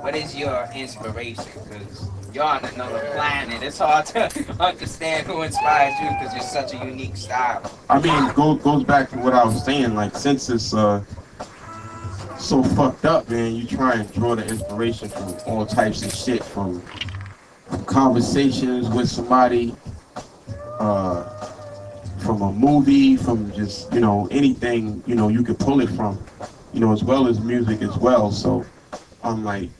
what is your inspiration? Because you're on another planet. It's hard to understand who inspires you because you're such a unique style. I mean, goes back to what I was saying. Like, since it's so fucked up, man, you try and draw the inspiration from all types of shit, from conversations with somebody, uh, from a movie, from just, anything, you could pull it from, as well as music as well. So I'm like,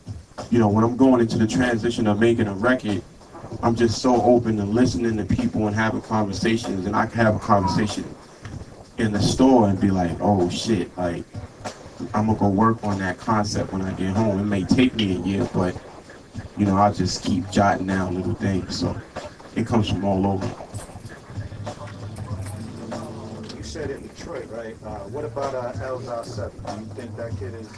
when I'm going into the transition of making a record, I'm just so open to listening to people and having conversations. And I can have a conversation in the store and be like, oh shit, like, I'm gonna go work on that concept when I get home. It may take me a year, but I'll just keep jotting down little things. So it comes from all over. You said in Detroit, right? What about Elzar 7? Do you think that kid is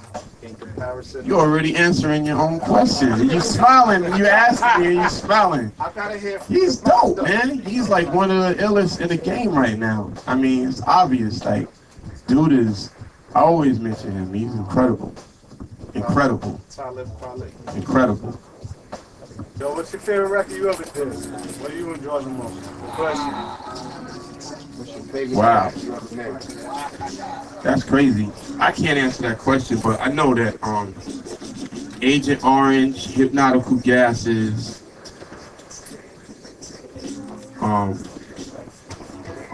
in comparison? You're already answering your own question. You smiling. You asking me and you smiling. I gotta hear from He's dope, man. He's like one of the illest in the game right now. I mean, it's obvious. Like, dude is. I always mention him. He's incredible. Incredible. Talib Kweli. Incredible. So, what's your favorite record you ever did? What do you enjoy the most? Good question. What's your favorite record you ever made? That's crazy. I can't answer that question, but I know that Agent Orange, Hypnotical Gases, are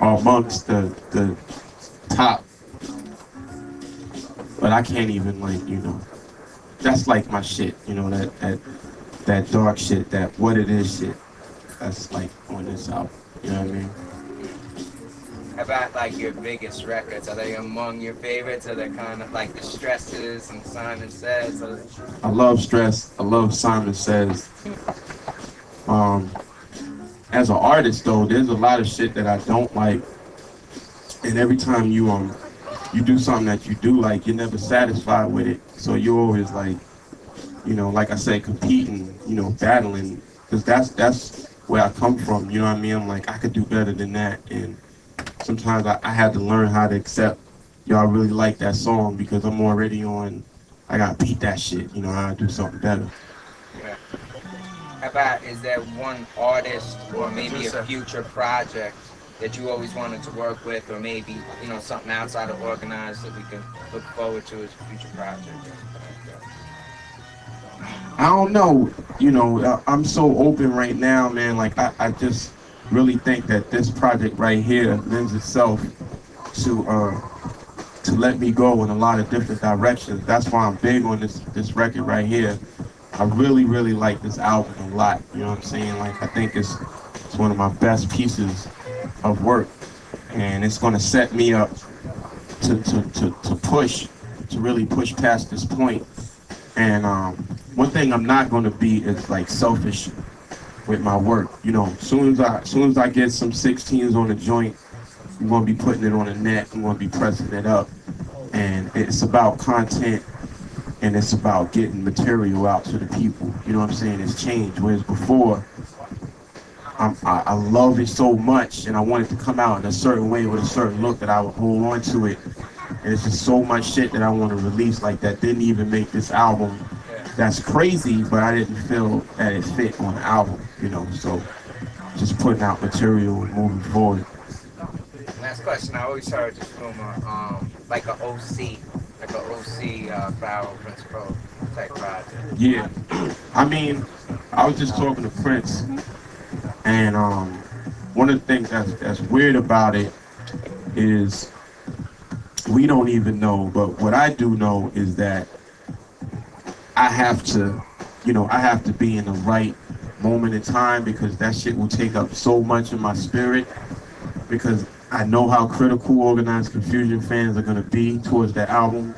amongst the top. But I can't even, like, that's like my shit, that dark shit, that what it is shit. That's like on this album. You know what I mean? How about like your biggest records? Are they among your favorites? Are they kind of like the Stresses and Simon Says? I love Stress. I love Simon Says. As an artist though, there's a lot of shit that I don't like. And every time you do something that you do like, you're never satisfied with it. So you're always like, like I said, competing, battling. Because that's where I come from, you know what I mean? I'm like, I could do better than that. And sometimes I had to learn how to accept y'all really like that song because I'm already on, I gotta beat that shit, I gotta do something better. Yeah. How about, is there one artist or maybe a future project that you always wanted to work with, or maybe, something outside of organized that we can look forward to as a future project? I don't know, I'm so open right now, man. Like, I just really think that this project right here lends itself to let me go in a lot of different directions. That's why I'm big on this record right here. I really, really like this album a lot. You know what I'm saying? Like, I think it's one of my best pieces of work, and it's going to set me up to really push past this point. And one thing I'm not going to be is like selfish with my work. Soon as I get some 16s on the joint, I'm going to be putting it on the net. I'm going to be pressing it up, and it's about content, and it's about getting material out to the people. You know what I'm saying? It's changed. Whereas before, I love it so much, and I want it to come out in a certain way with a certain look that I would hold on to it. And it's just so much shit that I want to release, like, that didn't even make this album. That's crazy, but I didn't feel that it fit on the album, so just putting out material and moving forward. Last question, I always heard this rumor, like a OC, Pharoahe Principal type project. Yeah, I mean, I was just talking to Prince, and one of the things that's weird about it is we don't even know, but what I do know is that I have to be in the right moment in time, because that shit will take up so much of my spirit, because I know how critical Organized Confusion fans are going to be towards that album,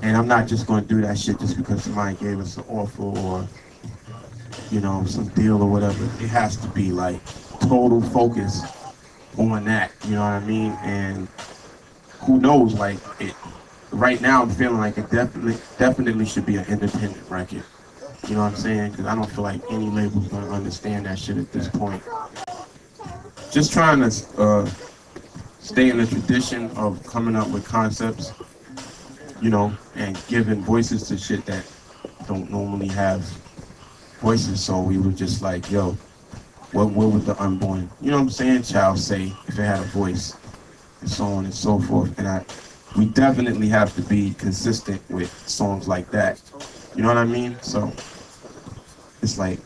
and I'm not just going to do that shit just because somebody gave us an offer or, some deal or whatever. It has to be like total focus on that, you know what I mean? And who knows, like, right now I'm feeling like it definitely should be an independent record. You know what I'm saying? Because I don't feel like any label's going to understand that shit at this point. Just trying to stay in the tradition of coming up with concepts, and giving voices to shit that don't normally have voices, so we were just like, yo, what would the unborn, you know what I'm saying, child say if it had a voice, and so on and so forth. And we definitely have to be consistent with songs like that. You know what I mean? So it's like,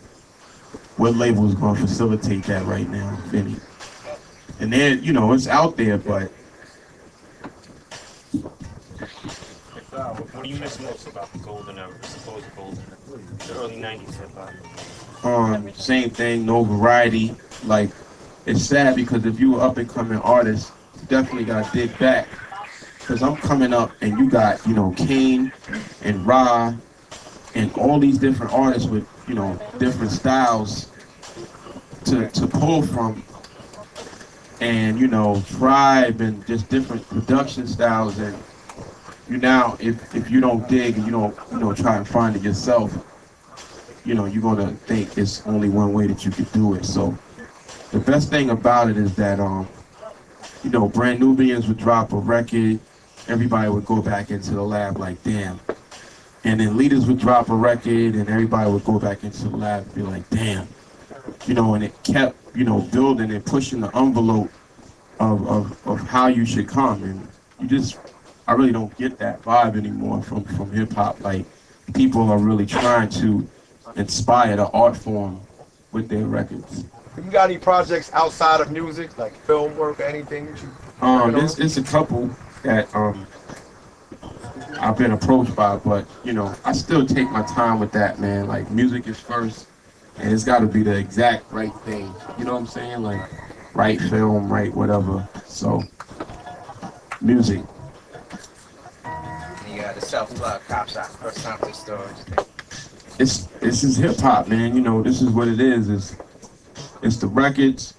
what label is going to facilitate that right now, if any? And then, it's out there, but What do you miss most about the golden era, the supposed golden era, the early '90s hip hop? same thing, no variety. Like, it's sad because if you were up and coming artist, you definitely got to dig back. Because I'm coming up and you got, Kane and Ra and all these different artists with, different styles to pull from. And, Tribe and just different production styles. And if you don't dig and you don't, try and find it yourself, you're going to think it's only one way that you could do it. So the best thing about it is that, Brand Nubians would drop a record, everybody would go back into the lab like, damn. And then Leaders would drop a record and everybody would go back into the lab and be like, damn. And it kept, building and pushing the envelope of how you should come. And I really don't get that vibe anymore from hip hop. Like, people are really trying to inspire the art form with their records. You got any projects outside of music, like film work or anything that you? It's a couple that I've been approached by, but I still take my time with that, man. Like, music is first, and it's got to be the exact right thing. You know what I'm saying? Like, right film, right whatever. So, music. You got the self-plug, cop shop, first time to the store. This is hip hop, man. This is what it is. It's the records,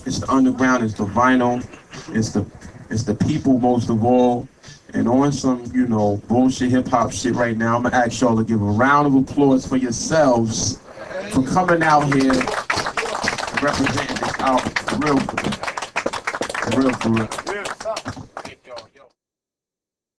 it's the underground, it's the vinyl, it's the people most of all. And on some, bullshit hip hop shit right now, I'm gonna ask y'all to give a round of applause for yourselves for coming out here and representing this album. For real, for real.